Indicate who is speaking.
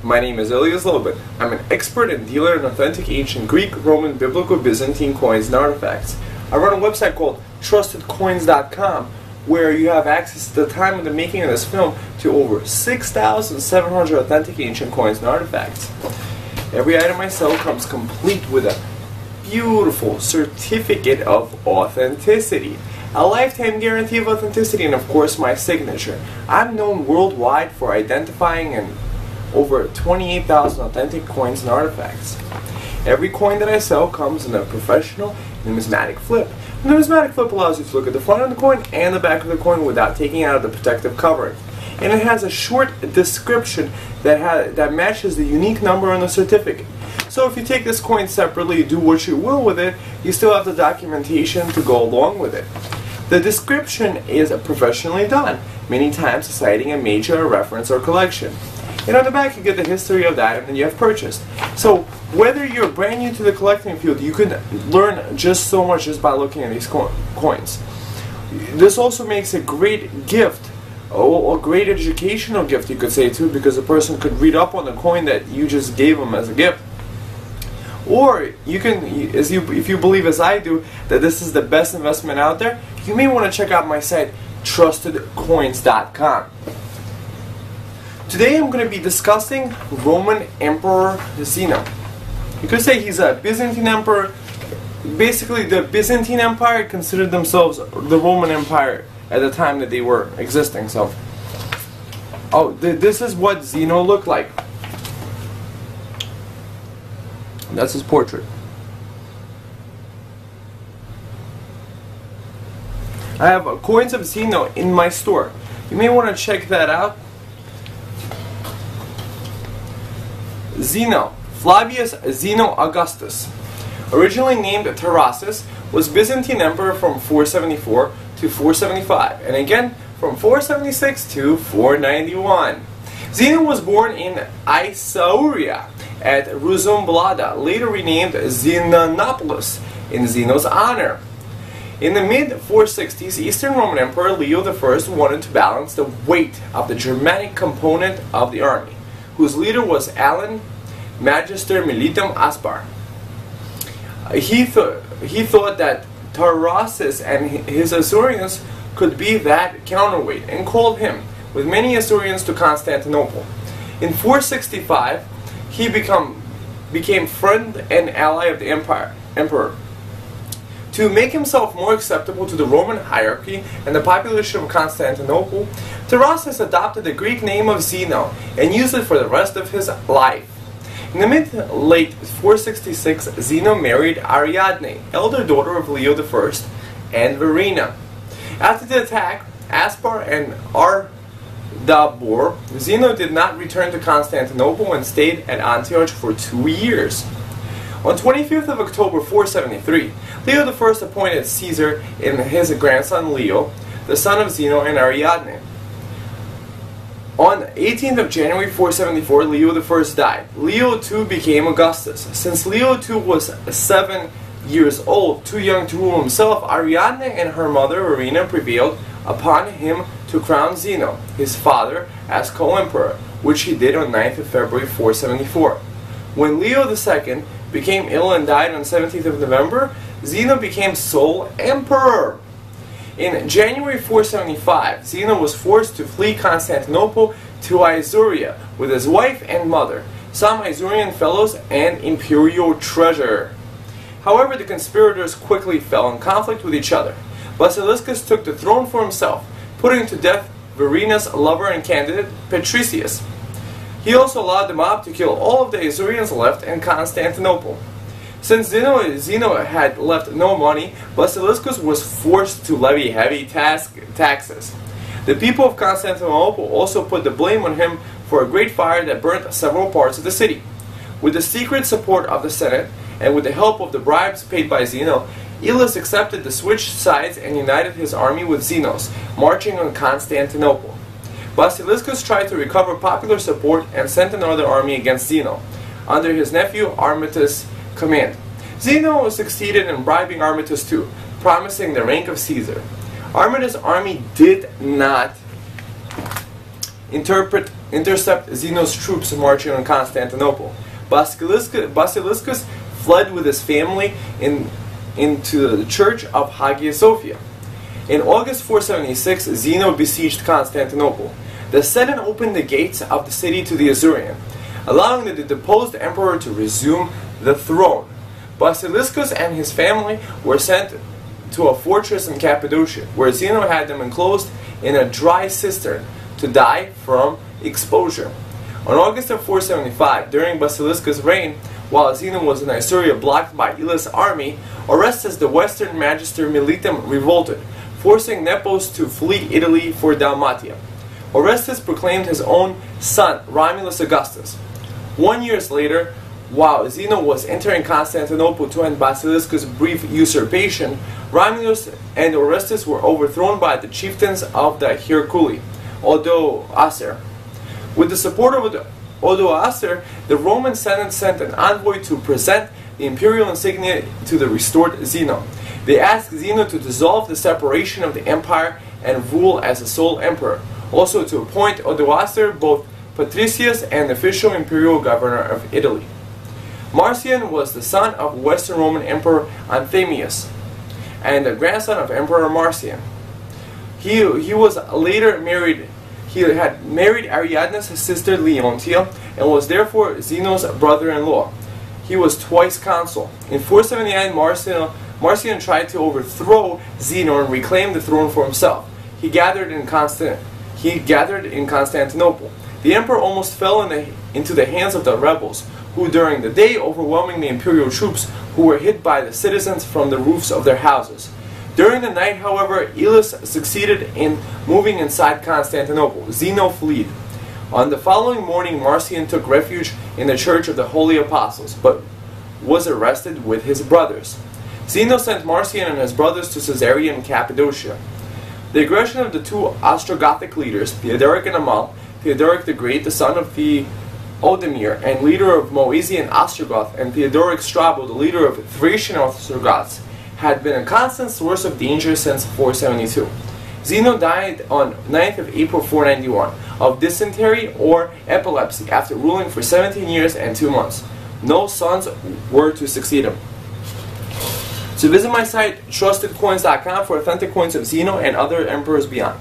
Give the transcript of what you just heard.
Speaker 1: My name is Lydia. I'm an expert and dealer in authentic ancient Greek, Roman, Biblical, Byzantine coins and artifacts. I run a website called trustedcoins.com where you have access to the time of the making of this film to over 6,700 authentic ancient coins and artifacts. Every item I sell comes complete with a beautiful certificate of authenticity, a lifetime guarantee of authenticity, and of course my signature. I'm known worldwide for identifying and over 28,000 authentic coins and artifacts. Every coin that I sell comes in a professional numismatic flip. The numismatic flip allows you to look at the front of the coin and the back of the coin without taking out the protective covering. And it has a short description that matches the unique number on the certificate. So if you take this coin separately, do what you will with it, you still have the documentation to go along with it. The description is professionally done, many times citing a major reference or collection. And on the back you get the history of the item that you have purchased. So whether you're brand new to the collecting field, you can learn just so much just by looking at these coins. This also makes a great gift, or a great educational gift you could say too, because a person could read up on the coin that you just gave them as a gift. Or you can, if you believe as I do that this is the best investment out there, you may want to check out my site trustedcoins.com. Today I'm going to be discussing Roman Emperor Zeno. You could say he's a Byzantine emperor. Basically, the Byzantine Empire considered themselves the Roman Empire at the time that they were existing. So, this is what Zeno looked like. That's his portrait. I have coins of Zeno in my store. You may want to check that out. Zeno, Flavius Zeno Augustus, originally named Tarassus, was Byzantine emperor from 474 to 475, and again from 476 to 491. Zeno was born in Isauria at Rusumblada, later renamed Zenonopolis in Zeno's honor. In the mid-460s, Eastern Roman Emperor Leo I wanted to balance the weight of the Germanic component of the army, whose leader was Alan Magister Militum Aspar. He thought that Tarassus and his Isaurians could be that counterweight, and called him, with many Isaurians, to Constantinople. In 465, he became friend and ally of the emperor. To make himself more acceptable to the Roman hierarchy and the population of Constantinople, Tarassus adopted the Greek name of Zeno and used it for the rest of his life. In the mid-late 466, Zeno married Ariadne, elder daughter of Leo I, and Verena. After the attack, Aspar and Ardabur, Zeno did not return to Constantinople and stayed at Antioch for 2 years. On 25th of October 473, Leo I appointed Caesar and his grandson Leo, the son of Zeno and Ariadne. On 18th of January 474, Leo I died. Leo II became Augustus. Since Leo II was 7 years old, too young to rule himself, Ariadne and her mother Verena prevailed upon him to crown Zeno, his father, as co-emperor, which he did on 9th of February 474. When Leo II became ill and died on 17th of November, Zeno became sole emperor. In January 475, Zeno was forced to flee Constantinople to Isauria with his wife and mother, some Isaurian fellows, and imperial treasure. However, the conspirators quickly fell in conflict with each other. Basiliscus took the throne for himself, putting to death Verena's lover and candidate, Patricius. He also allowed the mob to kill all of the Isaurians left in Constantinople. Since Zeno had left no money, Basiliscus was forced to levy heavy taxes. The people of Constantinople also put the blame on him for a great fire that burnt several parts of the city. With the secret support of the Senate, and with the help of the bribes paid by Zeno, Elis accepted to switch sides and united his army with Zeno's, marching on Constantinople. Basiliscus tried to recover popular support and sent another army against Zeno, under his nephew Armitus' command. Zeno succeeded in bribing Armitus too, promising the rank of Caesar. Armitus' army did not intercept Zeno's troops marching on Constantinople. Basiliscus fled with his family into the church of Hagia Sophia. In August 476, Zeno besieged Constantinople. The Senate opened the gates of the city to the Asuryan, allowing the deposed emperor to resume the throne. Basiliscus and his family were sent to a fortress in Cappadocia, where Zeno had them enclosed in a dry cistern to die from exposure. On August of 475, during Basiliscus' reign, while Zeno was in Isauria blocked by Ilus' army, Orestes, the western magister militum, revolted, forcing Nepos to flee Italy for Dalmatia. Orestes proclaimed his own son, Romulus Augustus. 1 year later, while Zeno was entering Constantinople to end Basiliscus' brief usurpation, Romulus and Orestes were overthrown by the chieftains of the Herculi, Odoacer. With the support of Odoacer, the Roman Senate sent an envoy to present the imperial insignia to the restored Zeno. They asked Zeno to dissolve the separation of the empire and rule as a sole emperor, also to appoint Odoacer both patricius and official imperial governor of Italy. Marcian was the son of Western Roman Emperor Anthemius and the grandson of Emperor Marcian. He was later married. He had married Ariadne's sister Leontia and was therefore Zeno's brother-in-law. He was twice consul. In 479, Marcian tried to overthrow Zeno and reclaim the throne for himself. He gathered in Constantinople. The emperor almost fell into the hands of the rebels, who during the day overwhelming the imperial troops who were hit by the citizens from the roofs of their houses. During the night, however, Ilus succeeded in moving inside Constantinople. Zeno fled. On the following morning, Marcian took refuge in the Church of the Holy Apostles, but was arrested with his brothers. Zeno sent Marcian and his brothers to Caesarea in Cappadocia. The aggression of the two Ostrogothic leaders, Theodoric and Amal, Theodoric the Great, the son of Theodemir and leader of Moesian Ostrogoth, and Theodoric Strabo, the leader of Thracian Ostrogoths, had been a constant source of danger since 472. Zeno died on 9th of April 491 of dysentery or epilepsy after ruling for 17 years and 2 months. No sons were to succeed him. So visit my site, trustedcoins.com, for authentic coins of Zeno and other emperors beyond.